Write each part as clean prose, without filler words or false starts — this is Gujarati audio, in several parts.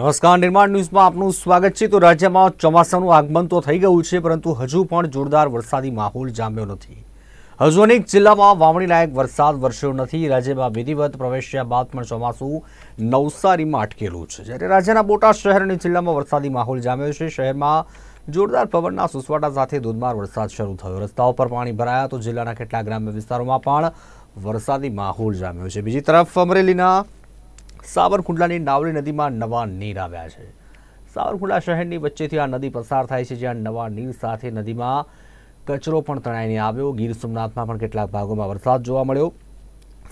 નમસ્કાર, નિર્માણ ન્યૂઝમાં આપનું સ્વાગત છે। તો રાજ્યમાં ચોમાસાનું આગમન તો થઈ ગયું છે, પરંતુ હજુ પણ જોરદાર વરસાદી માહોલ જામ્યો નથી। હજુ અનેક જિલ્લામાં વાવણી લાયક વરસાદ વરસ્યો નથી। રાજ્યમાં વિધિવત પ્રવેશ્યા બાદ પણ ચોમાસું નવસારીમાં અટકેલું છે, જ્યારે રાજ્યના બોટાદ શહેર અને જિલ્લામાં વરસાદી માહોલ જામ્યો છે। શહેરમાં જોરદાર પવનના સુસવાટા સાથે ધોધમાર વરસાદ શરૂ થયો। રસ્તાઓ પર પાણી ભરાયા તો જિલ્લાના કેટલાક ગ્રામ્ય વિસ્તારોમાં પણ વરસાદી માહોલ જામ્યો છે। બીજી તરફ અમરેલીના સાવરકુંડલાની નાવલી નદીમાં નવા નીર આવ્યા છે। સાવરકુંડલા શહેરની વચ્ચેથી આ નદી પસાર થાય છે, જ્યાં નવા નીર સાથે નદીમાં કચરો પણ તણાઈને આવ્યો। ગીર સોમનાથમાં પણ કેટલાક ભાગોમાં વરસાદ જોવા મળ્યો।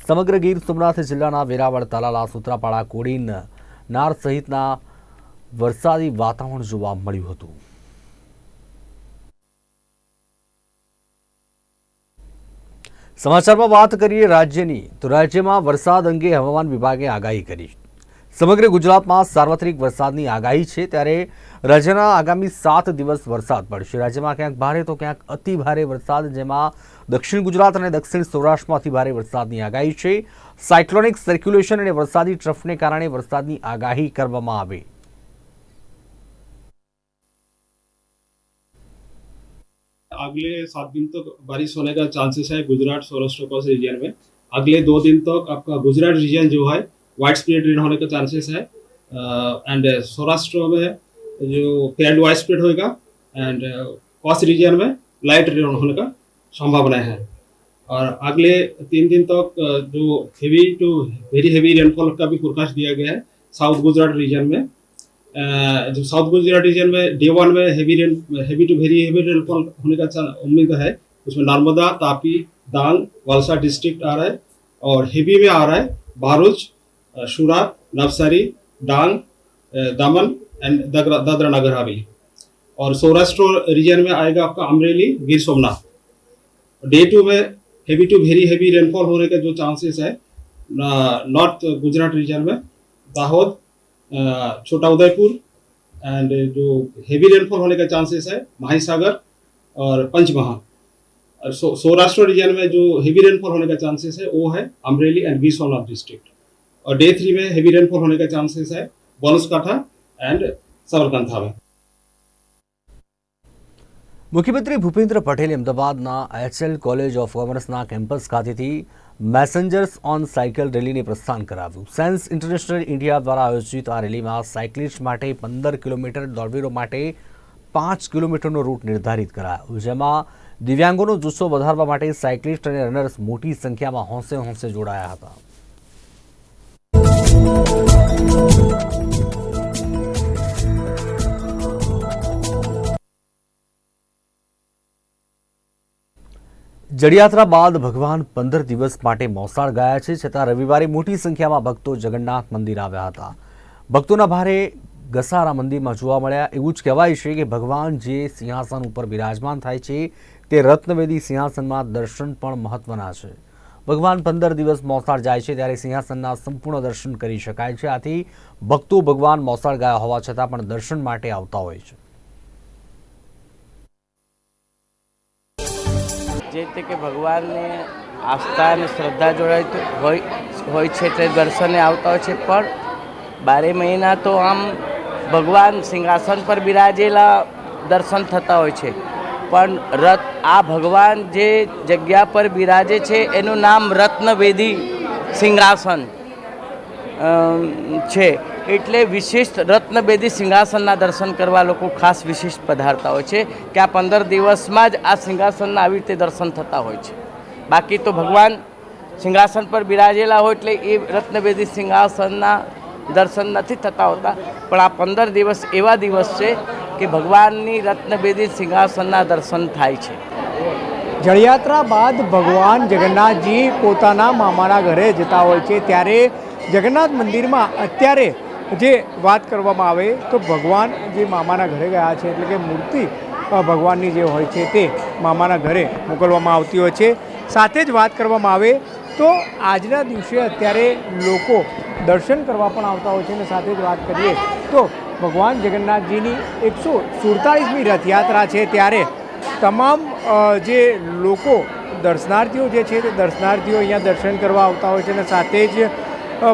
સમગ્ર ગીર સોમનાથ જિલ્લાના વેરાવળ, તલાલા, સૂત્રાપાડા, કોડીન, નાર સહિતના વરસાદી વાતાવરણ જોવા મળ્યું હતું। સમાચારમાં વાત કરીએ રાજ્યની, તો રાજ્યમાં વરસાદ અંગે હવામાન વિભાગે આગાહી કરી। સમગ્ર ગુજરાતમાં સાર્વત્રિક વરસાદની આગાહી છે, ત્યારે રાજ્યના આગામી 7 દિવસ વરસાદ પડશે। રાજ્યમાં ક્યાંક ભારે તો ક્યાંક અતિ ભારે વરસાદ, જેમાં દક્ષિણ ગુજરાત અને દક્ષિણ સૌરાષ્ટ્રમાં અતિ ભારે વરસાદની આગાહી છે। સાયક્લોનિક સર્ક્યુલેશન અને વરસાદી ટ્રફને કારણે વરસાદની આગાહી કરવામાં આવી। अगले 7 दिन तक बारिश होने का चांसेस है गुजरात सौराष्ट्र कोस्ट रीजन में। अगले 2 दिन तक आपका गुजरात रीजन जो है वाइड स्प्रेड रेन होने का चांसेस है, एंड सौराष्ट्र में जो फेयरली वाइड स्प्रेड होगा, एंड कोस्ट रीजन में लाइट रेन होने का संभावना है। और अगले 3 दिन तक जो heavy to very heavy rainfall का भी फोरकास्ट दिया गया है साउथ गुजरात रीजन में। जो साउथ गुजरात रीजन में डे 1 में heavy to very heavy rainfall होने का उम्मीद है। उसमें नर्मदा, तापी, डांग, वलसाड डिस्ट्रिक्ट आ रहा है, और हेवी में आ रहा है भरूच, सूरत, नवसारी, डांग, दमन एंड दादरा नगर हवेली। और सौराष्ट्र रीजन में आएगा आपका अमरेली, गिर सोमनाथ। डे 2 में heavy to very heavy rainfall होने का जो चांसेस है नॉर्थ गुजरात रीजन में दाहोद, छोटा उदयपुर, एंड जो हेवी रेनफॉल होने का चांसेस है महासागर और पंचमहाल। और सौराष्ट्र रीजन में जो हेवी रेनफॉल होने का चांसेस है वो है अमरेली एंड गिर सोमनाथ डिस्ट्रिक्ट। और डे 3 में हेवी रेनफॉल होने का चांसेस है बनासकांठा एंड साबरकांठा में। મુખ્યમંત્રી ભૂપેન્દ્ર પટેલે અમદાવાદના HL કોલેજ ઓફ કોમર્સના કેમ્પસ ખાતેથી મેસેન્જર્સ ઓન સાયકલ રેલીને પ્રસ્થાન કરાવ્યું। સાયન્સ ઇન્ટરનેશનલ ઇન્ડિયા દ્વારા આયોજિત આ રેલીમાં સાયક્લિસ્ટ માટે 15 કિલોમીટર, દોડવીરો માટે 5 કિલોમીટરનો રૂટ નિર્ધારિત કરાયો, જેમાં દિવ્યાંગોનો જુસ્સો વધારવા માટે સાયક્લિસ્ટ અને રનર્સ મોટી સંખ્યામાં હોંશે જોડાયા હતા। જળયાત્રા બાદ ભગવાન 15 દિવસ માટે મોસાળ ગયા છે, છતાં રવિવારે મોટી સંખ્યામાં ભક્તો જગન્નાથ મંદિર આવ્યા હતા। ભક્તોના ભારે ઘસારા મંદિરમાં જોવા મળ્યા। એવું જ કહેવાય છે કે ભગવાન જે સિંહાસન ઉપર બિરાજમાન થાય છે તે રત્નવેદી સિંહાસનમાં દર્શન પણ મહત્વના છે। ભગવાન 15 દિવસ મોસાળ જાય છે, ત્યારે સિંહાસનના સંપૂર્ણ દર્શન કરી શકાય છે। આથી ભક્તો ભગવાન મોસાળ ગયા હોવા છતાં પણ દર્શન માટે આવતા હોય છે। જે રીતે કે ભગવાનને આસ્થા અને શ્રદ્ધા જોડાઈ હોય છે તે દર્શને આવતા હોય છે, પણ 12 મહિના તો આમ ભગવાન સિંહાસન પર બિરાજેલા દર્શન થતા હોય છે, પણ આ ભગવાન જે જગ્યા પર બિરાજે છે એનું નામ રત્નવેદી સિંહાસન છે। એટલે વિશિષ્ટ રત્નવેદી સિંહાસનના દર્શન કરવા લોકો ખાસ વિશિષ્ટ પધારતા હોય છે કે આ 15 દિવસમાં જ આ સિંહાસનના આવી રીતે દર્શન થતા હોય છે। બાકી તો ભગવાન સિંહાસન પર બિરાજેલા હોય એટલે એ રત્નવેદી સિંહાસનના દર્શન નથી થતા હોતા, પણ આ 15 દિવસ એવા દિવસ છે કે ભગવાનની રત્નવેદી સિંહાસનના દર્શન થાય છે। જળયાત્રા બાદ ભગવાન જગન્નાથજી પોતાના મામાના ઘરે જતા હોય છે, ત્યારે જગન્નાથ મંદિરમાં અત્યારે જે વાત કરવામાં આવે તો ભગવાન જે મામાના ઘરે ગયા છે, એટલે કે મૂર્તિ ભગવાનની જે હોય છે તે મામાના ઘરે મોકલવામાં આવતી હોય છે। સાથે જ વાત કરવામાં આવે તો આજના દિવસે અત્યારે લોકો દર્શન કરવા પણ આવતા હોય છે। અને સાથે જ વાત કરીએ તો ભગવાન જગન્નાથજીની 147મી રથયાત્રા છે, ત્યારે તમામ જે લોકો દર્શનાર્થીઓ જે છે તે દર્શનાર્થીઓ અહીંયા દર્શન કરવા આવતા હોય છે। અને સાથે જ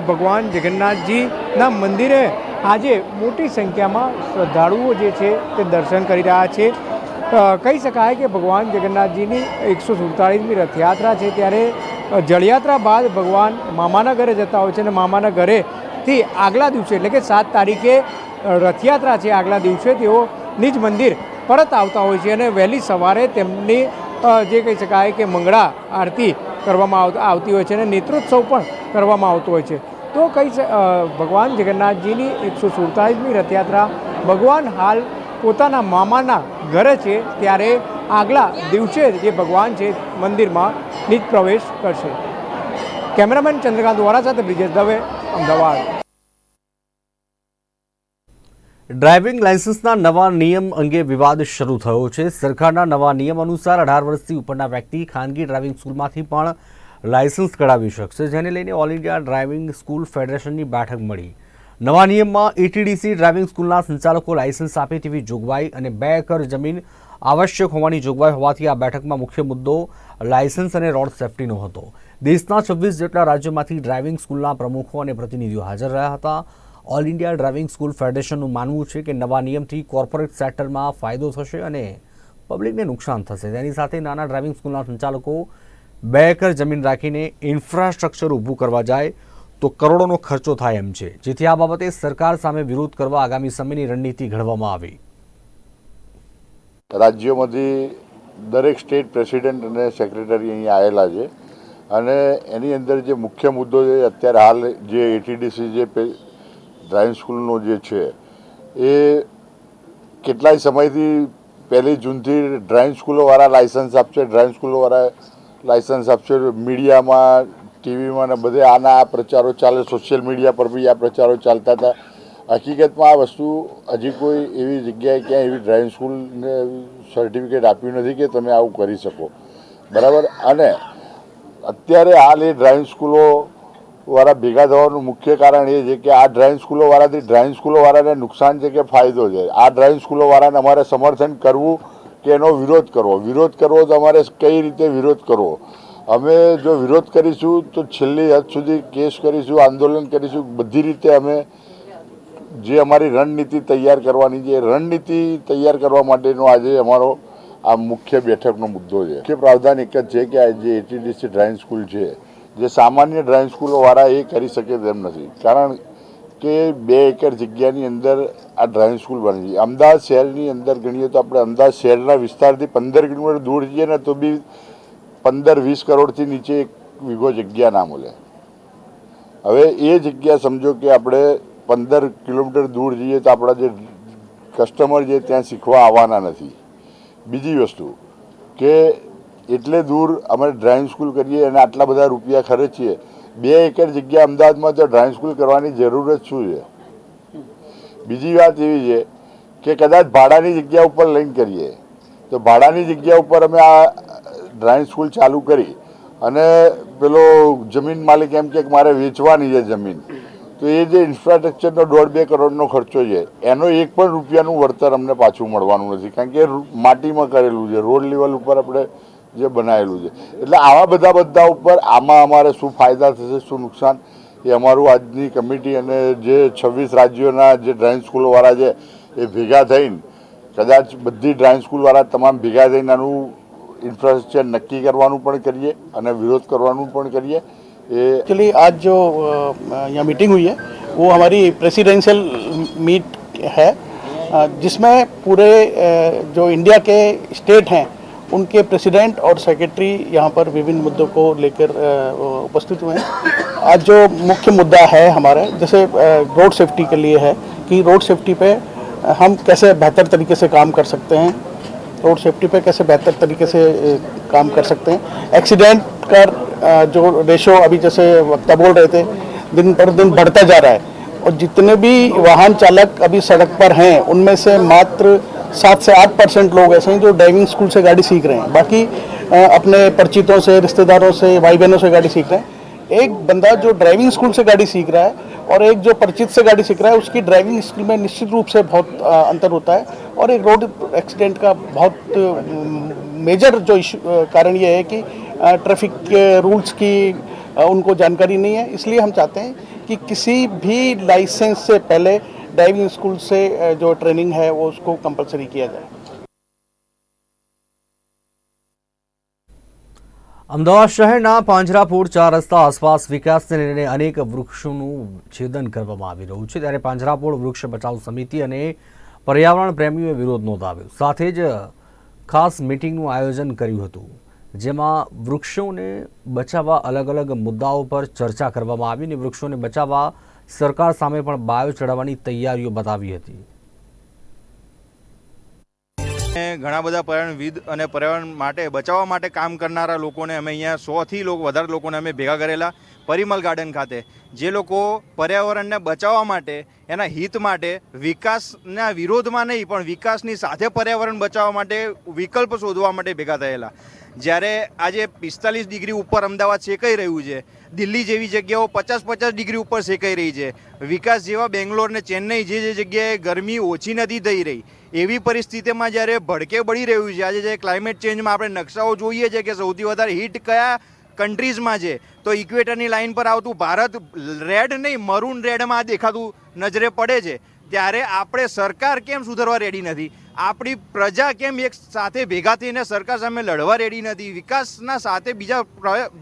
ભગવાન જગન્નાથજીના મંદિરે આજે મોટી સંખ્યામાં શ્રદ્ધાળુઓ જે છે તે દર્શન કરી રહ્યા છે. કહી શકાય કે ભગવાન જગન્નાથજીની 147મી રથયાત્રા છે, ત્યારે જળયાત્રા બાદ ભગવાન મામાના ઘરે જતા હોય છે અને મામાના ઘરેથી આગલા દિવસે એટલે કે 7 તારીખે રથયાત્રા છે, આગલા દિવસે તેઓ નિજ મંદિર પરત આવતા હોય છે અને વહેલી સવારે તેમની જે કહી શકાય કે મંગળા આરતી કરવામાં આવતી હોય છે અને નેત્રોત્સવ પણ કરવામાં આવતો હોય છે. તો ભગવાન જગન્નાથજીની 147મી રથયાત્રા ભગવાન હાલ પોતાના મામાના ઘરે છે, ત્યારે આગલા દિવસે જે ભગવાન છે મંદિરમાં નિજ પ્રવેશ કરશે. કેમેરામેન ચંદ્રકાંત વોરા સાથે બ્રિજેશ દવે, અમદાવાદ. ડ્રાઇવિંગ લાયસન્સના નવા નિયમ અંગે વિવાદ શરૂ થયો છે. સરકારના નવા નિયમ અનુસાર 18 વર્ષથી ઉપરના વ્યક્તિ ખાનગી ડ્રાઇવિંગ સ્કૂલમાંથી પણ લાયસન્સ કઢાવી શકશે, જેને લઈને ઓલ ઇન્ડિયા ડ્રાઇવિંગ સ્કૂલ ફેડરેશનની બેઠક મળી. નવા નિયમમાં એટીડીસી ડ્રાઇવિંગ સ્કૂલના સંચાલકો લાયસન્સ આપે તેવી જોગવાઈ અને 2 એકર જમીન આવશ્યક હોવાની જોગવાઈ હોવાથી આ બેઠકમાં મુખ્ય મુદ્દો લાયસન્સ અને રોડ સેફ્ટીનો હતો. દેશના 26 જેટલા રાજ્યોમાંથી ડ્રાઇવિંગ સ્કૂલના પ્રમુખો અને પ્રતિનિધિઓ હાજર રહ્યા હતા. ઓલ ઇન્ડિયા ડ્રાઇવિંગ સ્કૂલ ફેડરેશનનું માનવું છે કે નવા નિયમથી કોર્પોરેટ સેક્ટરમાં ફાયદો થશે અને પબ્લિકને નુકસાન થશે. તેની સાથે નાના ડ્રાઇવિંગ સ્કૂલના સંચાલકો 2 એકર જમીન રાખીને ઇન્ફ્રાસ્ટ્રક્ચર ઊભું કરવા જાય તો કરોડોનો ખર્ચો થાય એમ છે, જેથી આ બાબતે સરકાર સામે વિરોધ કરવા આગામી સમયની રણનીતિ ઘડવામાં આવી. રાજ્યોમાંથી દરેક સ્ટેટ પ્રેસિડેન્ટ અને સેક્રેટરી અહીં આવેલા છે અને એની અંદર જે મુખ્ય મુદ્દો છે અત્યારે હાલ જે એટીડીસી જે ડ્રાઇવિંગ સ્કૂલનો જે છે એ કેટલાય સમયથી 1 જૂનથી ડ્રાઇવિંગ સ્કૂલોવાળા લાયસન્સ આપશે, ડ્રાઇવિંગ સ્કૂલોવાળા લાયસન્સ આપશે. મીડિયામાં, ટીવીમાં ને બધે આ પ્રચારો ચાલે, સોશિયલ મીડિયા પર બી આ પ્રચારો ચાલતા હતા. હકીકતમાં આ વસ્તુ હજી કોઈ એવી જગ્યાએ ક્યાંય એવી ડ્રાઇવિંગ સ્કૂલને સર્ટિફિકેટ આપ્યું નથી કે તમે આવું કરી શકો, બરાબર. અને અત્યારે હાલ એ ડ્રાઇવિંગ સ્કૂલોવાળા ભેગા થવાનું મુખ્ય કારણ એ છે કે આ ડ્રાઇવિંગ સ્કૂલોવાળાથી ડ્રાઇવિંગ સ્કૂલોવાળાને નુકસાન છે કે ફાયદો છે. આ ડ્રાઇવિંગ સ્કૂલોવાળાને અમારે સમર્થન કરવું કે એનો વિરોધ કરવો. વિરોધ કરવો તો અમારે કઈ રીતે વિરોધ કરવો? અમે જો વિરોધ કરીશું તો છેલ્લી હદ સુધી કેસ કરીશું, આંદોલન કરીશું. બધી રીતે અમે જે અમારી રણનીતિ તૈયાર કરવાની છે, રણનીતિ તૈયાર કરવા માટેનો આજે અમારો આ મુખ્ય બેઠકનો મુદ્દો છે. મુખ્ય પ્રાવધાન એક જ છે કે આ જે એટીડીસી ડ્રાઇવિંગ સ્કૂલ છે, જે સામાન્ય ડ્રાઇવિંગ સ્કૂલોવાળા એ કરી શકે તેમ નથી, કારણ કે 2 એકર જગ્યાની અંદર આ ડ્રાઇવિંગ સ્કૂલ બની છે. અમદાવાદ શહેરની અંદર ગણીએ તો આપણે અમદાવાદ શહેરના વિસ્તારથી 15 કિલોમીટર દૂર જઈએ ને તો બી 15-20 કરોડથી નીચે 1 વીઘો જગ્યા ના મળે. હવે એ જગ્યા સમજો કે આપણે 15 કિલોમીટર દૂર જઈએ તો આપણા જે કસ્ટમર છે ત્યાં શીખવા આવવાના નથી. બીજી વસ્તુ કે એટલે દૂર અમે ડ્રાઇવિંગ સ્કૂલ કરીએ અને આટલા બધા રૂપિયા ખર્ચીએ, 2 એકર જગ્યા અમદાવાદમાં તો ડ્રાઇવિંગ સ્કૂલ કરવાની જરૂરત શું છે? બીજી વાત એવી છે કે કદાચ ભાડાની જગ્યા ઉપર લઈને કરીએ તો ભાડાની જગ્યા ઉપર અમે આ ડ્રાઇવિંગ સ્કૂલ ચાલુ કરી અને પેલો જમીન માલિક એમ કે મારે વેચવાની છે જમીન, તો એ જે ઇન્ફ્રાસ્ટ્રક્ચરનો 1.5-2 કરોડનો ખર્ચો છે એનો 1 પણ રૂપિયાનું વળતર અમને પાછું મળવાનું નથી, કારણ કે માટીમાં કરેલું છે, રોડ લેવલ ઉપર આપણે જે બનાવેલું છે. એટલે આવા બધા ઉપર આમાં અમારે શું ફાયદા થશે, શું નુકસાન, એ અમારું આજની કમિટી અને જે 26 રાજ્યોના જે ડ્રાઇવિંગ સ્કૂલોવાળા છે એ ભેગા થઈને કદાચ બધી ડ્રાઇવિંગ સ્કૂલવાળા તમામ ભેગા થઈને આનું ઇન્ફ્રાસ્ટ્રક્ચર નક્કી કરવાનું પણ કરીએ અને વિરોધ કરવાનું પણ કરીએ. एक्चुअली आज जो यहाँ मीटिंग हुई है वो हमारी प्रेसिडेंशियल मीट है, जिसमें पूरे जो इंडिया के स्टेट हैं उनके प्रेसिडेंट और सेक्रेटरी यहाँ पर विभिन्न मुद्दों को लेकर उपस्थित हुए हैं. आज जो मुख्य मुद्दा है हमारा, जैसे रोड सेफ्टी के लिए है कि रोड सेफ्टी पे हम कैसे बेहतर तरीके से काम कर सकते हैं, रोड सेफ्टी पे कैसे बेहतर तरीके से काम कर सकते हैं. एक्सीडेंट का जो रेशो अभी जैसे वक्ता बोल रहे थे दिन पर दिन बढ़ता जा रहा है, और जितने भी वाहन चालक अभी सड़क पर हैं उनमें से मात्र 7 से 8% लोग ऐसे हैं जो ड्राइविंग स्कूल से गाड़ी सीख रहे हैं. बाकी अपने परिचितों से, रिश्तेदारों से, भाई बहनों से गाड़ी सीख रहे हैं. एक बंदा जो ड्राइविंग स्कूल से गाड़ी सीख रहा है और एक जो परिचित से गाड़ी सीख रहा है, उसकी ड्राइविंग स्किल में निश्चित रूप से बहुत अंतर होता है. और एक रोड एक्सीडेंट का बहुत मेजर जो कारण ये है कि ट्रैफिक के रूल्स की उनको जानकारी नहीं है. इसलिए हम चाहते हैं कि किसी भी लाइसेंस से पहले ड्राइविंग स्कूल से जो ट्रेनिंग है वो उसको कंपलसरी किया जाए। અમદાવાદ શહેરના પાંજરાપોળ 4 રસ્તા આસપાસ વિકાસને લઈને અનેક વૃક્ષોનું છેદન કરવામાં આવી રહ્યું છે, ત્યારે પાંજરાપોળ વૃક્ષ બચાવ સમિતિ અને પર્યાવરણ પ્રેમીઓએ વિરોધ નોંધાવ્યો. સાથે જ ખાસ મિટિંગનું આયોજન કર્યું હતું, જેમાં વૃક્ષોને બચાવવા અલગ અલગ મુદ્દાઓ પર ચર્ચા કરવામાં આવી અને વૃક્ષોને બચાવવા સરકાર સામે પણ બાયો ચડાવવાની તૈયારીઓ બતાવી હતી. ઘણા બધા પર્યાવરણવિદ અને પર્યાવરણ માટે બચાવવા માટે કામ કરનારા લોકોને અમે અહીંયા 100થી વધારે લોકોને અમે ભેગા કરેલા પરિમલ ગાર્ડન ખાતે, જે લોકો પર્યાવરણને બચાવવા માટે, એના હિત માટે, વિકાસના વિરોધમાં નહીં પણ વિકાસની સાથે પર્યાવરણ બચાવવા માટે વિકલ્પ શોધવા માટે ભેગા થયેલા. જ્યારે આજે 45 ડિગ્રી ઉપર અમદાવાદ શેકાઈ રહ્યું છે, દિલ્હી જેવી જગ્યાઓ 50-50 ડિગ્રી ઉપર શેકાઈ રહી છે, વિકાસ જેવા બેંગ્લોર ને ચેન્નઈ જે જગ્યાએ ગરમી ઓછી નથી થઈ રહી, એવી પરિસ્થિતિમાં જ્યારે ભડકે બળી રહ્યું છે, આજે જે ક્લાઇમેટ ચેન્જમાં આપણે નકશાઓ જોઈએ છે કે સૌથી વધારે હીટ કયા કન્ટ્રીઝમાં છે, તો ઇક્વેટરની લાઇન પર આવતું ભારત રેડ નહીં મરૂન રેડમાં દેખાતું નજરે પડે છે. ત્યારે આપણે સરકાર કેમ સુધરવા રેડી નથી? આપણી પ્રજા કેમ એક સાથે ભેગા થઈને સરકાર સામે લડવા રેડી નથી? વિકાસના સાથે બીજા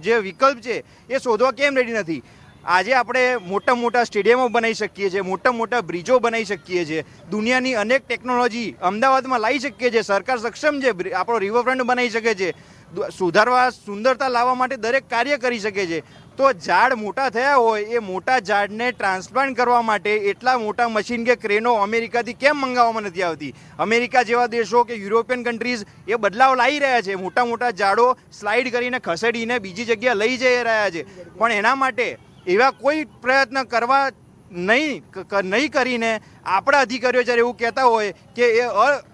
જે વિકલ્પ છે એ શોધવા કેમ રેડી નથી? આજે આપણે મોટા મોટા સ્ટેડિયમો બનાવી શકીએ છીએ, મોટા મોટા બ્રિજો બનાવી શકીએ છીએ, દુનિયાની અનેક ટેકનોલોજી અમદાવાદમાં લાવી શકીએ છીએ, સરકાર સક્ષમ છે, આપણો રિવરફ્રન્ટ બનાવી શકે છે, સુધારવા સુંદરતા લાવવા માટે દરેક કાર્ય કરી શકે છે. તો ઝાડ મોટા થયા હોય એ મોટા ઝાડને ટ્રાન્સપ્લાન્ટ કરવા માટે એટલા મોટા મશીન કે ક્રેનો અમેરિકાથી કેમ મંગાવવામાં નથી આવતી? અમેરિકા જેવા દેશો કે યુરોપિયન કન્ટ્રીઝ એ બદલાવ લાવી રહ્યા છે, મોટા મોટા ઝાડો સ્લાઇડ કરીને ખસેડીને બીજી જગ્યાએ લઈ જઈ રહ્યા છે, પણ એના માટે એવા કોઈ પ્રયત્ન કરવા નહીં કરીને આપણા અધિકારીઓ જ્યારે એવું કહેતા હોય કે એ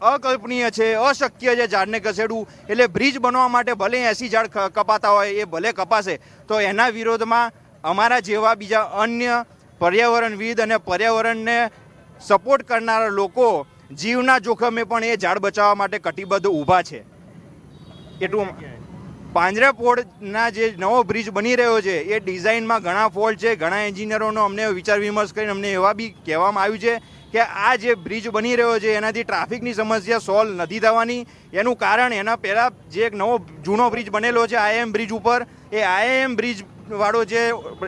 અકલ્પનીય છે, અશક્ય છે ઝાડને ખસેડવું, એટલે બ્રિજ બનવા માટે ભલે 80 ઝાડ કપાતા હોય એ ભલે કપાશે, તો એના વિરોધમાં અમારા જેવા બીજા અન્ય પર્યાવરણવિદ અને પર્યાવરણને સપોર્ટ કરનારા લોકો જીવના જોખમે પણ એ ઝાડ બચાવવા માટે કટિબદ્ધ ઊભા છે. એટલું પાંજરાપોળના જે નવો બ્રિજ બની રહ્યો છે એ ડિઝાઇનમાં ઘણા ફોલ્ટ છે, ઘણા એન્જિનિયરોનો અમને વિચાર વિમર્શ કરીને અમને એવા બી કહેવામાં આવ્યું છે કે આ જે બ્રિજ બની રહ્યો છે એનાથી ટ્રાફિકની સમસ્યા સોલ્વ નથી થવાની. એનું કારણ એના પહેલાં જે એક નવો જૂનો બ્રિજ બનેલો છે IIM બ્રિજ ઉપર, એ IIM બ્રિજ વાળો જે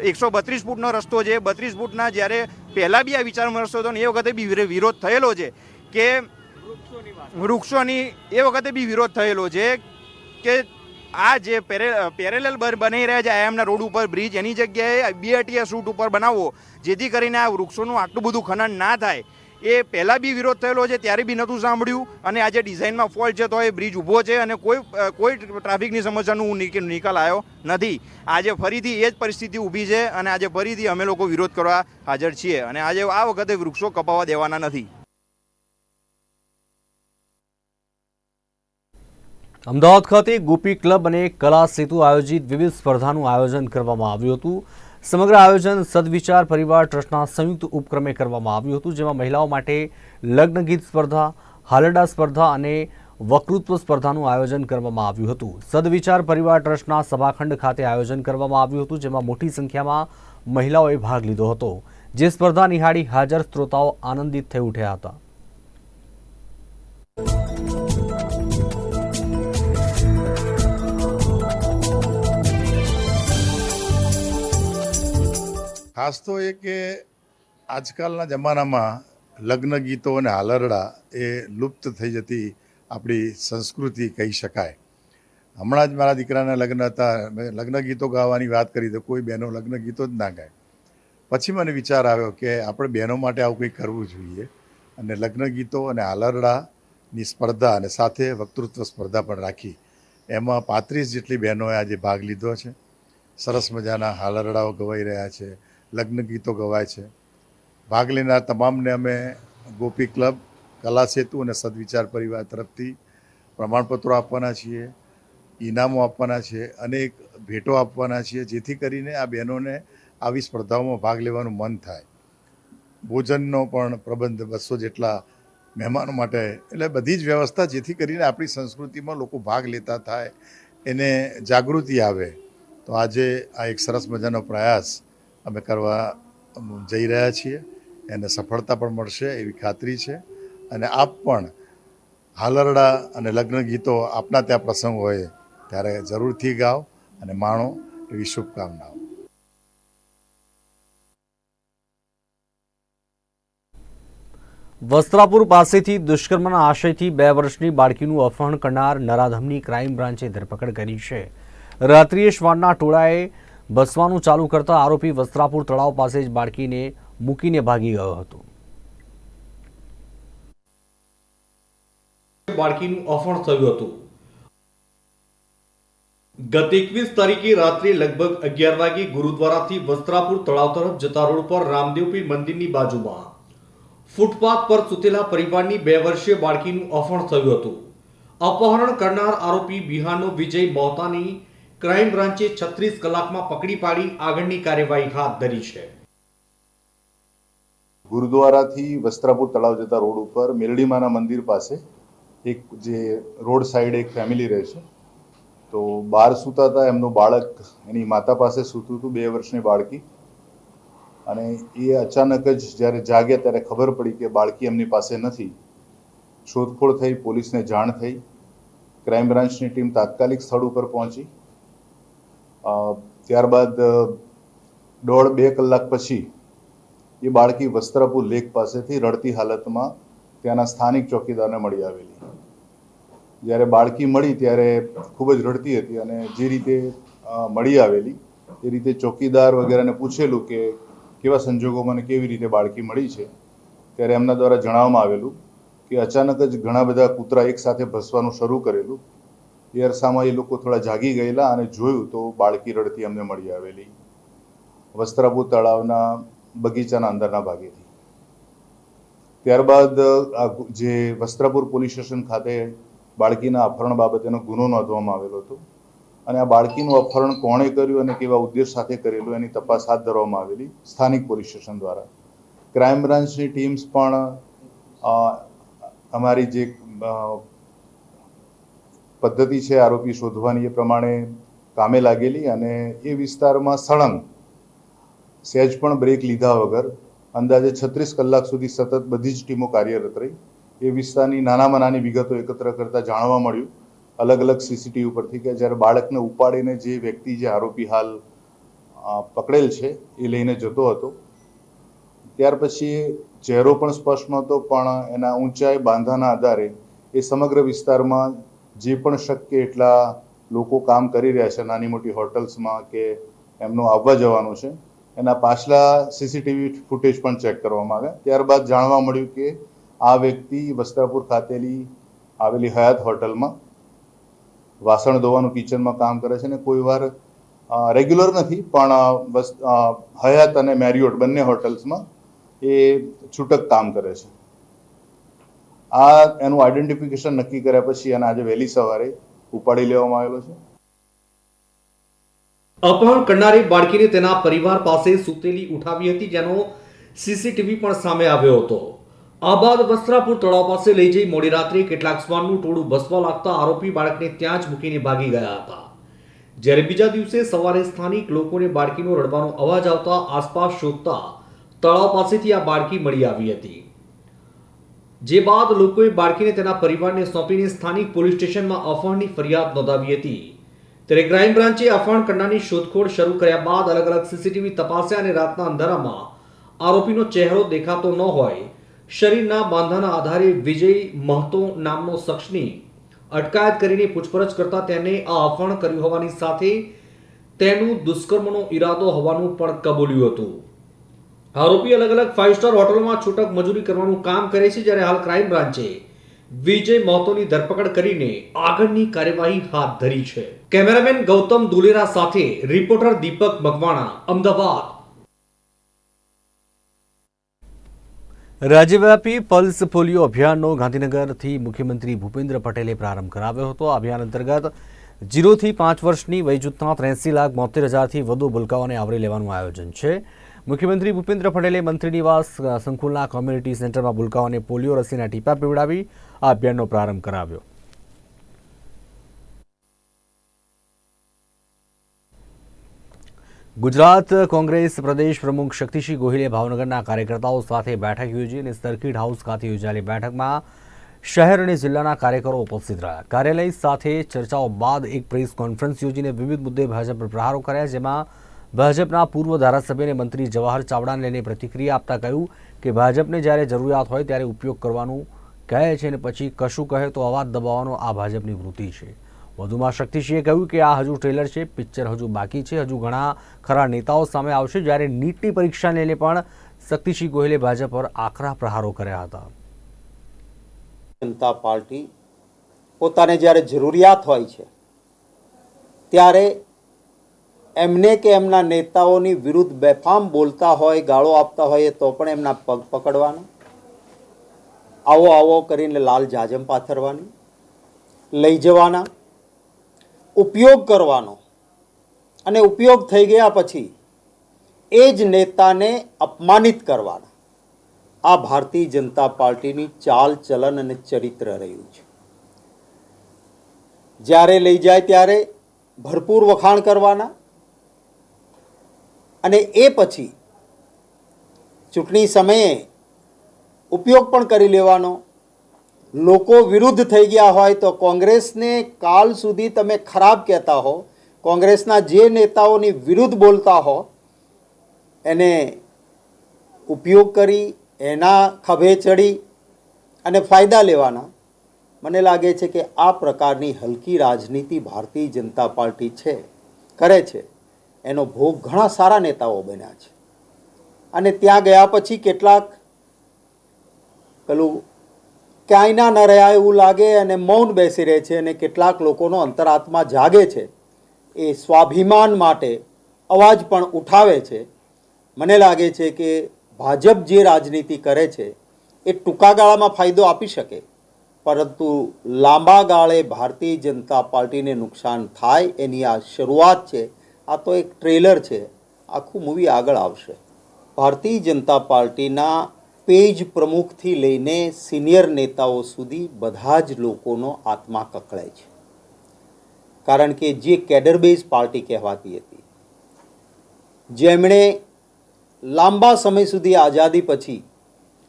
132 ફૂટનો રસ્તો છે, 32 ફૂટના જ્યારે પહેલાં બી આ વિચાર વિમર્શ હતો ને એ વખતે બી વિરોધ થયેલો છે કે વૃક્ષોની એ વખતે બી વિરોધ થયેલો છે કે આ જે પેરેલલ બની રહ્યા છે IIMના રોડ ઉપર બ્રિજ, એની જગ્યાએ BRTS રૂટ ઉપર બનાવવો, જેથી કરીને આ વૃક્ષોનું આટલું બધું ખનન ના થાય. એ પહેલાં બી વિરોધ થયેલો છે, ત્યારે બી નહોતું સાંભળ્યું, અને આજે ડિઝાઇનમાં ફોલ્ટ છે તો એ બ્રિજ ઊભો છે અને કોઈ ટ્રાફિકની સમસ્યાનું નિકાલ આવ્યો નથી. આજે ફરીથી એ જ પરિસ્થિતિ ઊભી છે અને આજે ફરીથી અમે લોકો વિરોધ કરવા હાજર છીએ અને આજે આ વખતે વૃક્ષો કપાવવા દેવાના નથી. અમદાવાદ ખાતે ગોપી ક્લબ અને કલા સેતુ આયોજિત વિવિધ સ્પર્ધાનું આયોજન કરવામાં આવ્યું હતું. સમગ્ર આયોજન સદવિચાર પરિવાર ટ્રસ્ટના સંયુક્ત ઉપક્રમે કરવામાં આવ્યું હતું, જેમાં મહિલાઓ માટે લગ્ન ગીત સ્પર્ધા, હાલરડા સ્પર્ધા અને વક્તૃત્વ સ્પર્ધાનું આયોજન કરવામાં આવ્યું હતું. સદવિચાર પરિવાર ટ્રસ્ટના સભાખંડ ખાતે આયોજન કરવામાં આવ્યું હતું, જેમાં મોટી સંખ્યામાં મહિલાઓએ ભાગ લીધો હતો. જે સ્પર્ધા નિહાળી હાજર શ્રોતાઓ આનંદિત થઈ ઉઠ્યા હતા. ખાસ તો એ કે આજકાલના જમાનામાં લગ્ન ગીતો અને હાલરડા એ લુપ્ત થઈ જતી આપણી સંસ્કૃતિ કહી શકાય. હમણાં જ મારા દીકરાના લગ્ન હતા, લગ્ન ગીતો ગાવાની વાત કરી તો કોઈ બહેનો લગ્ન ગીતો જ ના ગાય. પછી મને વિચાર આવ્યો કે આપણે બહેનો માટે આવું કંઈક કરવું જોઈએ અને લગ્ન ગીતો અને હાલરડાની સ્પર્ધા અને સાથે વક્તૃત્વ સ્પર્ધા પણ રાખી. એમાં 35 જેટલી બહેનોએ આજે ભાગ લીધો છે. સરસ મજાના હાલરડાઓ ગવાઈ રહ્યા છે, લગ્ન ગીતો ગવાય છે. ભાગ લેનાર તમામને અમે ગોપી ક્લબ, કલા સેતુ અને સદવિચાર પરિવાર તરફથી પ્રમાણપત્રો આપવાના છીએ, ઇનામો આપવાના છે, અનેક ભેટો આપવાના છીએ, જેથી કરીને આ બહેનોને આવી સ્પર્ધાઓમાં ભાગ લેવાનું મન થાય. ભોજનનો પણ પ્રબંધ 200 જેટલા મહેમાનો માટે, એટલે બધી જ વ્યવસ્થા, જેથી કરીને આપણી સંસ્કૃતિમાં લોકો ભાગ લેતા થાય, એને જાગૃતિ આવે. તો આજે આ એક સરસ મજાનો પ્રયાસ અમે કરવા જઈ રહ્યા છીએ. એને સફળતા પણ મળશે એવી ખાતરી છે. અને આપ પણ હાલરડા અને લગ્ન ગીતો આપના ત્યાં પ્રસંગ હોય ત્યારે જરૂરથી ગાઓ અને માણો એવી શુભકામનાઓ. વસ્ત્રાપુર પાસેથી દુષ્કર્મના આશયથી 2 વર્ષની બાળકીનું અપહરણ કરનાર નરાધમની ક્રાઇમ બ્રાન્ચે ધરપકડ કરી છે. રાત્રિએ શ્વાનના ટોળાએ બસવાનું ચાલુ કરતા આરોપી વસ્ત્રાપુર તળાવ પાસે જ બાળકીને મૂકીને ભાગી ગયો હતો. બાળકીનું અપહરણ થયું હતું. ગત 21 તારીખે રાત્રે લગભગ 11 વાગે ગુરુદ્વારાથી વસ્ત્રાપુર તળાવ તરફ જતા રોડ પર રામદેવપીર મંદિરની બાજુમાં ફૂટપાથ પર સૂતેલા પરિવારની 2 વર્ષીય બાળકીનું અપહરણ થયું હતું. અપહરણ કરનાર આરોપી બિહારનો વિજય મહોતાની ક્રાઇમ બ્રાન્ચે 36 કલાકમાં પકડી પાડી આગળની કાર્યવાહી હાથ ધરી છે. ગુરુદ્વારાથી વસ્ત્રાપુર તળાવ જતા રોડ ઉપર મેલડીમાના મંદિર પાસે એક જે રોડ સાઈડ એક ફેમિલી રહે છે, તો બહાર સૂતા હતા. એમનું બાળક એની માતા પાસે સૂતું હતું, 2 વર્ષની બાળકી. અને એ અચાનક જ જ્યારે જાગ્યા ત્યારે ખબર પડી કે બાળકી એમની પાસે નથી. શોધખોળ થઈ, પોલીસને જાણ થઈ. ક્રાઇમ બ્રાન્ચની ટીમ તાત્કાલિક સ્થળ ઉપર પહોંચી. ત્યારબાદ 1.5-2 કલાક પછી એ બાળકી વસ્ત્રાપુર લેક પાસેથી રડતી હાલતમાં ત્યાંના સ્થાનિક ચોકીદારને મળી આવેલી. જ્યારે બાળકી મળી ત્યારે ખૂબ જ રડતી હતી અને જે રીતે મળી આવેલી એ રીતે ચોકીદાર વગેરેને પૂછેલું કે કેવા સંજોગોમાં અને કેવી રીતે બાળકી મળી છે, ત્યારે એમના દ્વારા જણાવવામાં આવેલું કે અચાનક જ ઘણા બધા કૂતરા એકસાથે ભસવાનું શરૂ કરેલું. એ અરસામાં એ લોકો થોડા જાગી ગયેલા અને જોયું તો બાળકી રડતી અમને મળી આવેલી વસ્ત્રાપુર તળાવના બગીચાના અંદરના ભાગેથી. ત્યારબાદ જે વસ્ત્રાપુર પોલીસ સ્ટેશન ખાતે બાળકીના અપહરણ બાબતેનો ગુનો નોંધવામાં આવેલો હતો અને આ બાળકીનું અપહરણ કોણે કર્યું અને કેવા ઉદ્દેશ સાથે કરેલું એની તપાસ હાથ ધરવામાં આવેલી સ્થાનિક પોલીસ સ્ટેશન દ્વારા. ક્રાઇમ બ્રાન્ચની ટીમ્સ પણ અમારી જે પદ્ધતિ છે આરોપી શોધવાની એ પ્રમાણે કામે લાગેલી અને એ વિસ્તારમાં સળંગ સહેજ પણ બ્રેક લીધા વગર અંદાજે 36 કલાક સુધી સતત બધી જ ટીમો કાર્યરત રહી. એ વિસ્તારની નાનામાં નાની વિગતો એકત્ર કરતા જાણવા મળ્યું અલગ અલગ સીસીટીવી પરથી કે જ્યારે બાળકને ઉપાડીને જે વ્યક્તિ જે આરોપી હાલ પકડેલ છે એ લઈને જતો હતો, ત્યાર પછી ચહેરો પણ સ્પષ્ટ નહોતો, પણ એના ઊંચાઈ બાંધાના આધારે એ સમગ્ર વિસ્તારમાં જે પણ શક્ય એટલા લોકો કામ કરી રહ્યા છે નાની મોટી હોટલ્સમાં કે એમનું આવવા જવાનું છે, એના પાછલા સીસીટીવી ફૂટેજ પણ ચેક કરવામાં આવ્યા. ત્યારબાદ જાણવા મળ્યું કે આ વ્યક્તિ વસ્ત્રાપુર ખાતેલી આવેલી હયાત હોટલમાં વાસણ ધોવાનું કિચનમાં કામ કરે છે ને કોઈ વાર રેગ્યુલર નથી પણ હયાત અને મેરિયોટ બંને હોટલ્સમાં એ છૂટક કામ કરે છે. આ એનું આઈડેન્ટિફિકેશન નક્કી કર્યા પછી અને આજે વહેલી સવારે ઉપાડી લેવામાં આવેલો છે. અપહરણ કરનારી બાળકીને તેના પરિવાર પાસે સૂતેલી ઉઠાવી હતી, જેનો સીસીટીવી પણ સામે આવ્યો હતો. આ બાદ વસ્ત્રાપુર તળાવ પાસે લઈ જઈ મોડી રાત્રે કેટલાક શ્વાનનું ટોળું બસવા લાગતા આરોપી બાળકને ત્યાં જ મૂકીને ભાગી ગયા હતા. જ્યારે બીજા દિવસે સવારે સ્થાનિક લોકોને બાળકીનો રડવાનો અવાજ આવતા આસપાસ શોધતા તળાવ પાસેથી આ બાળકી મળી આવી હતી. જે બાદ લોકોએ બાળકીને તેના પરિવારને સોંપીને સ્થાનિક પોલીસ સ્ટેશનમાં અપહરણની ફરિયાદ નોંધાવી હતી. ત્યારે ક્રાઇમ બ્રાન્ચે અપહરણ કરનારની શોધખોળ શરૂ કર્યા બાદ અલગ અલગ સીસીટીવી તપાસ્યા અને રાતના અંધારામાં આરોપીનો ચહેરો દેખાતો ન હોય શરીરના બાંધાના આધારે વિજય મહતો નામનો શખ્સની અટકાયત કરીને પૂછપરછ કરતા તેને આ અપહરણ કર્યું હોવાની સાથે તેનું દુષ્કર્મનો ઈરાદો હોવાનું પણ કબૂલ્યું હતું. આરોપી અલગ અલગ 5 સ્ટાર હોટલોમાં છૂટક મજૂરી કરવાનું કામ કરે છે. જ્યારે હાલ ક્રાઇમ બ્રાન્ચે વિજય મહતોની ધરપકડ કરીને આગળની કાર્યવાહી હાથ ધરી છે. કેમેરામેન ગૌતમ દુલેરા સાથે રિપોર્ટર દીપક મકવાણા, અમદાવાદ. રાજ્યવ્યાપી પલ્સ પોલિયો અભિયાનનો ગાંધીનગરથી મુખ્યમંત્રી ભૂપેન્દ્ર પટેલે પ્રારંભ કરાવ્યો હતો. આ અભિયાન અંતર્ગત 0 થી 5 વર્ષની વયજૂથના 83,72,000થી વધુ ભૂલકાઓને આવરી લેવાનું આયોજન છે. મુખ્યમંત્રી ભૂપેન્દ્ર પટેલે મંત્રી નિવાસ સંકુલના કોમ્યુનિટી સેન્ટરમાં ભૂલકાઓને પોલિયો રસીના ટીપા પીવડાવી આ અભિયાનનો પ્રારંભ કરાવ્યો. ગુજરાત કોંગ્રેસ પ્રદેશ પ્રમુખ શક્તિસિંહ ગોહિલે ભાવનગરના કાર્યકર્તાઓ સાથે બેઠક યોજી અને સર્કિટ હાઉસ ખાતે યોજાયેલી બેઠકમાં શહેર અને જિલ્લાના કાર્યકરો ઉપસ્થિત રહ્યા. કાર્યાલય સાથે ચર્ચાઓ બાદ એક પ્રેસ કોન્ફરન્સ યોજીને વિવિધ મુદ્દે ભાજપ પર પ્રહારો કર્યા, જેમાં ભાજપના પૂર્વ ધારાસભ્ય અને મંત્રી જવાહર ચાવડાને લઈને પ્રતિક્રિયા આપતા કહ્યું કે ભાજપને જ્યારે જરૂરિયાત હોય ત્યારે ઉપયોગ કરવાનું કહે છે અને પછી કશું કહે તો અવાજ દબાવવાનો આ ભાજપની વૃત્તિ છે. વધુમાં શક્તિસિંહે કહ્યું કે આ હજુ ટ્રેલર છે, પિક્ચર હજુ બાકી છે. હજુ ઘણા ખરા નેતાઓ સામે આવશે. જ્યારે નીટની પરીક્ષાને લઈને પણ શક્તિસિંહ ગોહિલે ભાજપ પર આકરા પ્રહારો કર્યા હતા. જનતા પાર્ટી પોતાને જ્યારે જરૂરિયાત હોય છે ત્યારે એમને કે એમના નેતાઓની વિરુદ્ધ બેફામ બોલતા હોય, ગાળો આપતા હોય તો પણ એમના પગ પકડવાના, આવો આવો કરીને લાલ જાજમ પાથરવાની, લઈ જવાના, ઉપયોગ કરવાનો અને ઉપયોગ થઈ ગયા પછી એ જ નેતાને અપમાનિત કરવાના. આ ભારતીય જનતા પાર્ટીની ચાલ ચલન અને ચરિત્ર રહ્યું છે. જ્યારે લઈ જાય ત્યારે ભરપૂર વખાણ કરવાના અને એ પછી ચૂંટણી સમયે ઉપયોગ પણ કરી લેવાનો. લોકો વિરુદ્ધ થઈ ગયા હોય તો કોંગ્રેસને કાલ સુધી તમે ખરાબ કહેતા હો, કોંગ્રેસના જે નેતાઓની વિરુદ્ધ બોલતા હો એને ઉપયોગ કરી એના ખભે ચડી અને ફાયદા લેવાના. મને લાગે છે કે આ પ્રકારની હલકી રાજનીતિ ભારતીય જનતા પાર્ટી કરે છે એનો ભોગ ઘણા સારા નેતાઓ બન્યા છે. અને ત્યાં ગયા પછી કેટલાક પેલું ક્યાંયના ન રહ્યા એવું લાગે અને મૌન બેસી રહે છે અને કેટલાક લોકોનો અંતરાત્મા જાગે છે. એ સ્વાભિમાન માટે અવાજ પણ ઉઠાવે છે. મને લાગે છે કે ભાજપ જે રાજનીતિ કરે છે એ ટૂંકા ગાળામાં ફાયદો આપી શકે, પરંતુ લાંબા ગાળે ભારતીય જનતા પાર્ટીને નુકસાન થાય એની આ શરૂઆત છે. આ તો એક ટ્રેલર છે, આખું મૂવી આગળ આવશે. ભારતીય જનતા પાર્ટીના પેજ પ્રમુખથી લઈને સિનિયર નેતાઓ સુધી બધા જ લોકોનો આત્મા કકળાય છે. કારણ કે જે કેડર બેઝ પાર્ટી કહેવાતી હતી, જેમણે લાંબા સમય સુધી આઝાદી પછી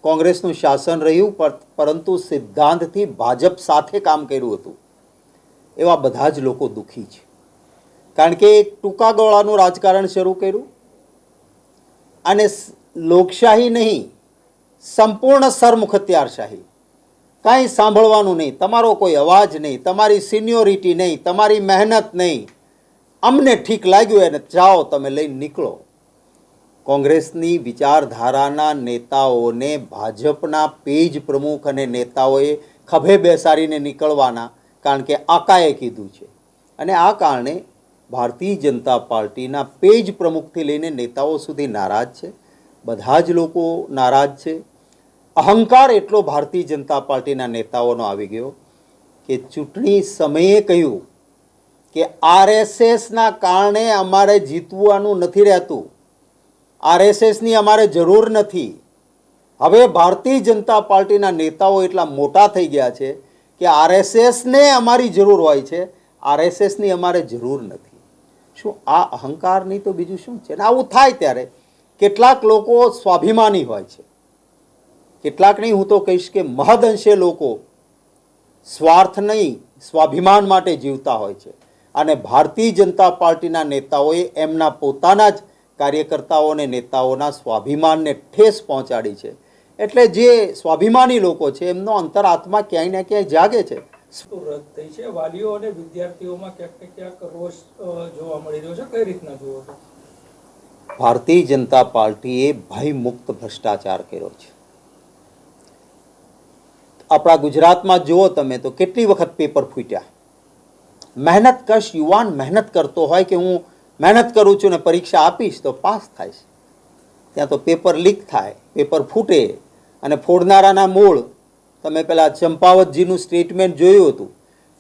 કોંગ્રેસનું શાસન રહ્યું પરંતુ સિદ્ધાંતથી ભાજપ સાથે કામ કર્યું હતું, એવા બધા જ લોકો દુઃખી છે. કારણ કે એક ટૂંકા ગાળાનું રાજકારણ શરૂ કર્યું અને લોકશાહી નહીં, સંપૂર્ણ સરમુખત્યારશાહી. કાંઈ સાંભળવાનું નહીં, તમારો કોઈ અવાજ નહીં, તમારી સિનિયોરિટી નહીં, તમારી મહેનત નહીં, અમને ઠીક લાગ્યું એને જાઓ તમે લઈને નીકળો. કોંગ્રેસની વિચારધારાના નેતાઓને ભાજપના પેજ પ્રમુખ અને નેતાઓએ ખભે બેસાડીને નીકળવાના, કારણ કે આકાએ કીધું છે. અને આ કારણે ભારતીય જનતા પાર્ટીના પેજ પ્રમુખથી લઈને નેતાઓ સુધી નારાજ છે. બધા જ લોકો નારાજ છે. અહંકાર એટલો ભારતીય જનતા પાર્ટીના નેતાઓનો આવી ગયો કે ચૂંટણી સમયે કહ્યું કે આરએસએસના કારણે અમારે જીતવાનું નથી રહેતું, આરએસએસની અમારે જરૂર નથી. હવે ભારતીય જનતા પાર્ટીના નેતાઓ એટલા મોટા થઈ ગયા છે કે આરએસએસને અમારી જરૂર હોય છે, આરએસએસની અમારે જરૂર નથી. શું આ અહંકાર નહીં તો બીજું શું છે? આવું થાય ત્યારે કેટલાક લોકો સ્વાભિમાની હોય છે, કેટલાક નહીં, હું તો કહીશ કે મહદઅંશે લોકો સ્વાર્થ નહીં સ્વાભિમાન માટે જીવતા હોય છે. અને ભારતીય જનતા પાર્ટીના નેતાઓએ એમના પોતાના જ કાર્યકર્તાઓ અને નેતાઓના સ્વાભિમાનને ઠેસ પહોંચાડી છે. એટલે જે સ્વાભિમાની લોકો છે એમનો અંતરાત્મા ક્યાંય ને ક્યાંય જાગે છે. રદ થઈ છે, વાલીઓ અને વિદ્યાર્થીઓમાં ક્યાંક ને ક્યાંક રોષ જોવા મળી રહ્યો છે, કઈ રીતના જુઓ છો? ભારતીય જનતા પાર્ટીએ ભયમુક્ત ભ્રષ્ટાચાર કર્યો છે. આપણા ગુજરાતમાં જુઓ તમે તો કેટલી વખત પેપર ફૂટ્યા. મહેનત કશ યુવાન મહેનત કરતો હોય કે હું મહેનત કરું છું ને પરીક્ષા આપીશ તો પાસ થાય છે, ત્યાં તો પેપર લીક થાય, પેપર ફૂટે અને ફોડનારાના મૂળ. તમે પેલા ચંપાવતજીનું સ્ટેટમેન્ટ જોયું હતું,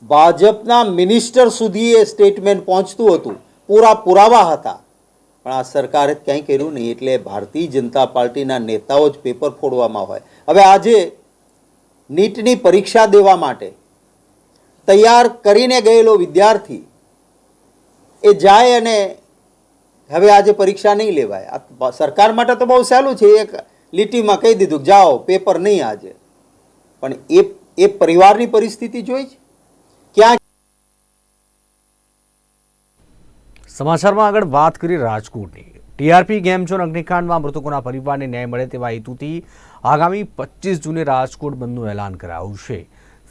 ભાજપના મિનિસ્ટર સુધી એ સ્ટેટમેન્ટ પહોંચતું હતું, પૂરા પુરાવા હતા, પણ આ સરકારે ક્યાંય કર્યું નહીં. એટલે ભારતીય જનતા પાર્ટીના નેતાઓ જ પેપર ફોડવામાં હોય. હવે આજે નીટની પરીક્ષા દેવા માટે તૈયાર કરીને ગયેલો વિદ્યાર્થી એ જાય અને હવે આજે પરીક્ષા નહીં લેવાય. આ સરકાર માટે તો બહુ સહેલું છે, એક લીટીમાં કહી દીધું કે જાઓ પેપર નહીં આજે, પણ એ પરિવારની પરિસ્થિતિ જોઈ છે ક્યાં. સમાચારમાં આગળ વાત કરી રાજકોટની. ટીઆરપી ગેમ ઝોન અગ્નિકાંડમાં મૃતકોના પરિવારને ન્યાય મળે તેવા હેતુથી આગામી 25 જૂને રાજકોટ બંધનું એલાન કરાયું છે.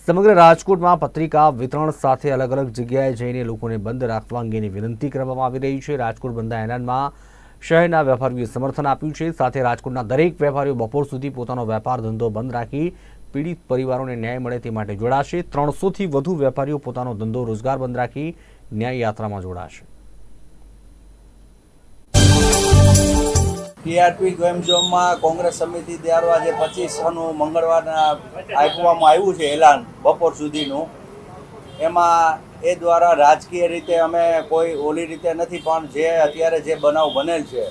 સમગ્ર રાજકોટમાં પત્રિકા વિતરણ સાથે અલગ અલગ જગ્યાએ જઈને લોકોને બંધ રાખવા અંગેની વિનંતી કરવામાં આવી રહી છે. રાજકોટ બંધના એલાનમાં શહેરના વેપારીઓએ સમર્થન આપ્યું છે. સાથે રાજકોટના દરેક વેપારીઓ બપોર સુધી પોતાનો વેપાર ધંધો બંધ રાખી પીડિત પરિવારોને ન્યાય મળે તે માટે જોડાશે. 300થી વધુ વેપારીઓ પોતાનો ધંધો રોજગાર બંધ રાખી ન્યાય યાત્રામાં જોડાશે. ટીઆરપી ગેમ ઝોનમાં કોંગ્રેસ સમિતિ દ્વારા આજે 25નું મંગળવારના આપવામાં આવ્યું છે એલાન બપોર સુધીનું. એમાં એ દ્વારા રાજકીય રીતે અમે કોઈ ઓલી રીતે નથી, પણ જે અત્યારે જે બનાવ બનેલ છે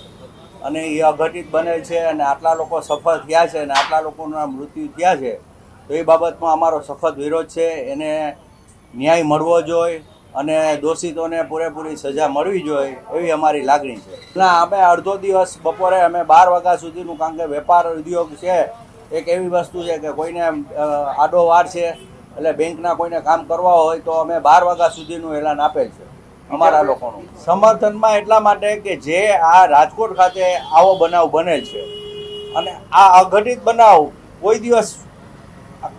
અને એ અઘટિત બનેલ છે અને આટલા લોકો સફળ થયા છે અને આટલા લોકોના મૃત્યુ થયા છે, તો એ બાબતમાં અમારો સખત વિરોધ છે. એને ન્યાય મળવો જોઈએ અને દોષિતોને પૂરેપૂરી સજા મળવી જોઈએ એવી અમારી લાગણી છે. ના, અમે અડધો દિવસ બપોરે અમે 12 વાગ્યા સુધીનું, કારણ કે વેપાર ઉદ્યોગ છે એક એવી વસ્તુ છે કે કોઈને આડો વાર છે એટલે બેંકના કોઈને કામ કરવા હોય તો અમે 12 વાગ્યા સુધીનું એલાન આપેલ છે અમારા લોકોનું. સમર્થનમાં એટલા માટે કે જે આ રાજકોટ ખાતે આવો બનાવ બનેલ છે અને આ અઘટિત બનાવ કોઈ દિવસ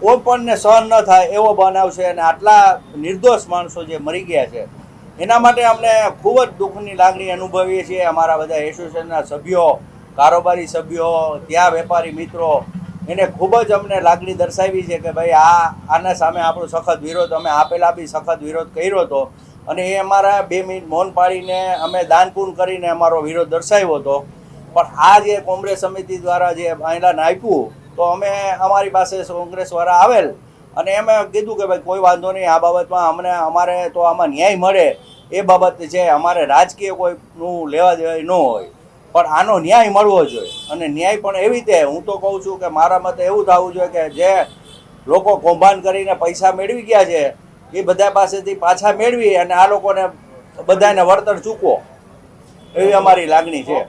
કોઈ પણને સહન ન થાય એવો બનાવ છે અને આટલા નિર્દોષ માણસો જે મરી ગયા છે એના માટે અમને ખૂબ જ દુઃખની લાગણી અનુભવીએ છીએ. અમારા બધા એસોસિએશનના સભ્યો, કારોબારી સભ્યો, ત્યાં વેપારી મિત્રો, એને ખૂબ જ અમને લાગણી દર્શાવી છે કે ભાઈ આના સામે આપણો સખત વિરોધ, અમે આપેલા બી સખત વિરોધ કર્યો હતો અને એ અમારા 2 મિનિટ મૌન પાડીને અમે દાનપૂર્ણ કરીને અમારો વિરોધ દર્શાવ્યો હતો. પણ આ જે કોંગ્રેસ સમિતિ દ્વારા જે એલાન આપ્યું તો અમે અમારી પાસે કોંગ્રેસવાળા આવેલ અને એમ કીધું કે ભાઈ કોઈ વાંધો નહીં, આ બાબતમાં અમારે તો આમાં ન્યાય મળે એ બાબત છે. અમારે રાજકીય કોઈનું લેવા દેવા ન હોય, પણ આનો ન્યાય મળવો જોઈએ. અને ન્યાય પણ એવી રીતે હું તો કહું છું કે મારા મતે એવું થવું જોઈએ કે જે લોકો કૌભાંડ કરીને પૈસા મેળવી ગયા છે એ બધા પાસેથી પાછા મેળવી અને આ લોકોને બધાને વળતર ચૂકવો એવી અમારી લાગણી છે.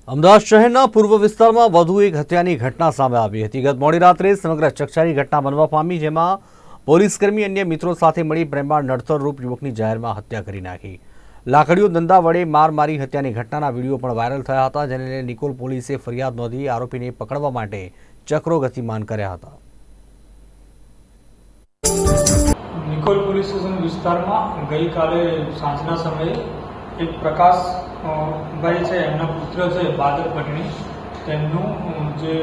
અમદાવાદ શહેરના પૂર્વ વિસ્તારમાં વધુ એક હત્યાની ઘટના સામે આવી હતી. ગત મોડી રાત્રે સમગ્ર ચકચારી ઘટના બનવા પામી, જેમાં પોલીસકર્મી અન્ય મિત્રો સાથે મળી પ્રેમાળ નડતરરૂપ યુવકની જાહેરમાં હત્યા કરી નાખી. લાકડીઓ દંડા વડે માર મારી હત્યાની ઘટનાના વિડીયો પણ વાયરલ થયા હતા, જેને લઈને નિકોલ પોલીસે ફરિયાદ નોંધી આરોપીને પકડવા માટે ચક્રો ગતિમાન કર્યા હતા. નિકોલ પોલીસ સ્ટેશન વિસ્તારમાં ગઈકાલે સાંજના સમયે એક પ્રકાશ ભાઈ છે, એમના પુત્ર છે બાદર પટણી, તેમનું જે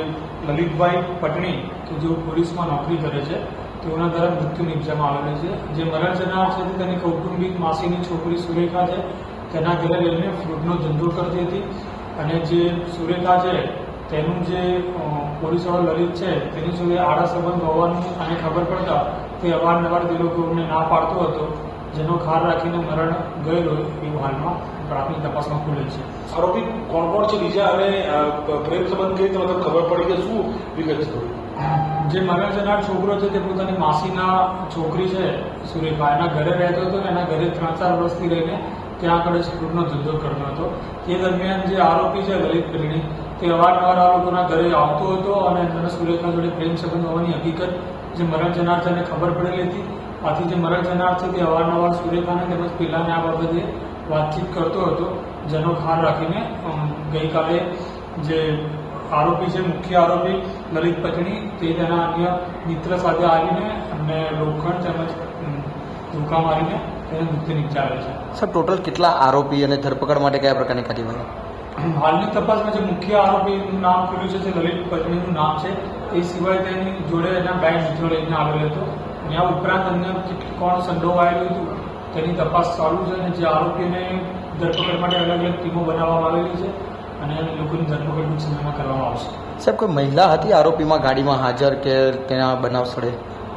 લલિતભાઈ પટણી કે જેઓ પોલીસમાં નોકરી કરે છે તેઓના દ્વારા મૃત્યુ નિપજવામાં આવેલું છે. જે મરણ જનાર છે તે તેની કૌટુંબિક માસીની છોકરી સુરેખા છે, તેના ઘરે લઈને ફ્રૂટનો ધંધો કરતી હતી અને જે સુરેખા છે તેનું જે પોલીસવાળો લલિત છે તેની જોડે આડા સંબંધ હોવાનું અને ખબર પડતા તે અવારનવાર તે લોકોને ના પાડતો હતો, જેનો ખાર રાખીને મરણ ગયેલો એવું હાલમાં પ્રાથમિક તપાસમાં ખુલેલ છે. આરોપી કોણ કોણ છે બીજા અને પ્રેમ સંબંધ કઈ રીતે ખબર પડી કે શું વિગત છે? જે મરણ જનાર છોકરો છે તે પોતાની માસીના છોકરી છે સુરેખા, એના ઘરે રહેતો હતો અને એના ઘરે 3-4 વર્ષથી રહીને ત્યાં આગળ જ ફ્રૂટનો ધંધો કરતો હતો. તે દરમિયાન જે આરોપી છે લલિત પટણી તે અવારનવાર આ લોકોના ઘરે આવતો હતો અને એના સુરેખા જોડે પ્રેમ સંબંધ હોવાની હકીકત જે મરણ જનાર છે એને ખબર પડેલી હતી. આથી જે મરણ જનાર છે તે અવારનવાર સુરેખાને તેમજ પિલાને આ બાબતે વાતચીત કરતો હતો, જેનો ખાર રાખીને ગઈકાલે જે આરોપી છે મુખ્ય આરોપી લલિત પટણી તે તેના અન્ય મિત્ર સાથે આવીને અને લોખંડ તેમજ ધોકા મારીને તેને મૃત્યુ નિપજાવે છે. સર, ટોટલ કેટલા આરોપી અને ધરપકડ માટે કયા પ્રકારની કાર્યવાહી? હાલની તપાસમાં જે મુખ્ય આરોપીનું નામ ખુલ્યું છે જે લલિત પટણીનું નામ છે, એ સિવાય તેની જોડે એના 2 મિત્રો લઈને આવેલો હતો અને આ ઉપરાંત અન્ય કોણ સંડોવાયેલું હતું તેની તપાસ ચાલુ છે અને જે આરોપીને ધરપકડ માટે અલગ અલગ ટીમો બનાવવામાં આવેલી છે અને લોકોની ધરપકડ ટૂંક સમયમાં કરવામાં આવશે. સાહેબ, કોઈ મહિલા હતી આરોપીમાં ગાડીમાં હાજર કે તેના બનાવ સ્થળે?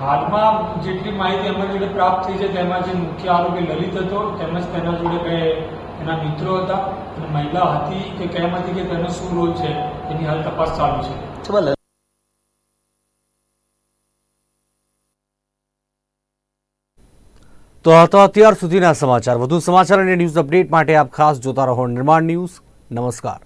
હાલમાં જેટલી માહિતી અમારી જોડે પ્રાપ્ત થઈ છે તેમાં જે મુખ્ય આરોપી લલિત હતો તેમજ તેના જોડે એના મિત્રો હતા અને મહિલા હતી કે કેમ હતી કે તેનો શું રોલ છે એની હાલ તપાસ ચાલુ છે. તો આ તો અત્યાર સુધીના સમાચાર. વધુ સમાચાર અને ન્યૂઝ અપડેટ માટે આપ ખાસ જોતા રહો નિર્માણ ન્યૂઝ. નમસ્કાર.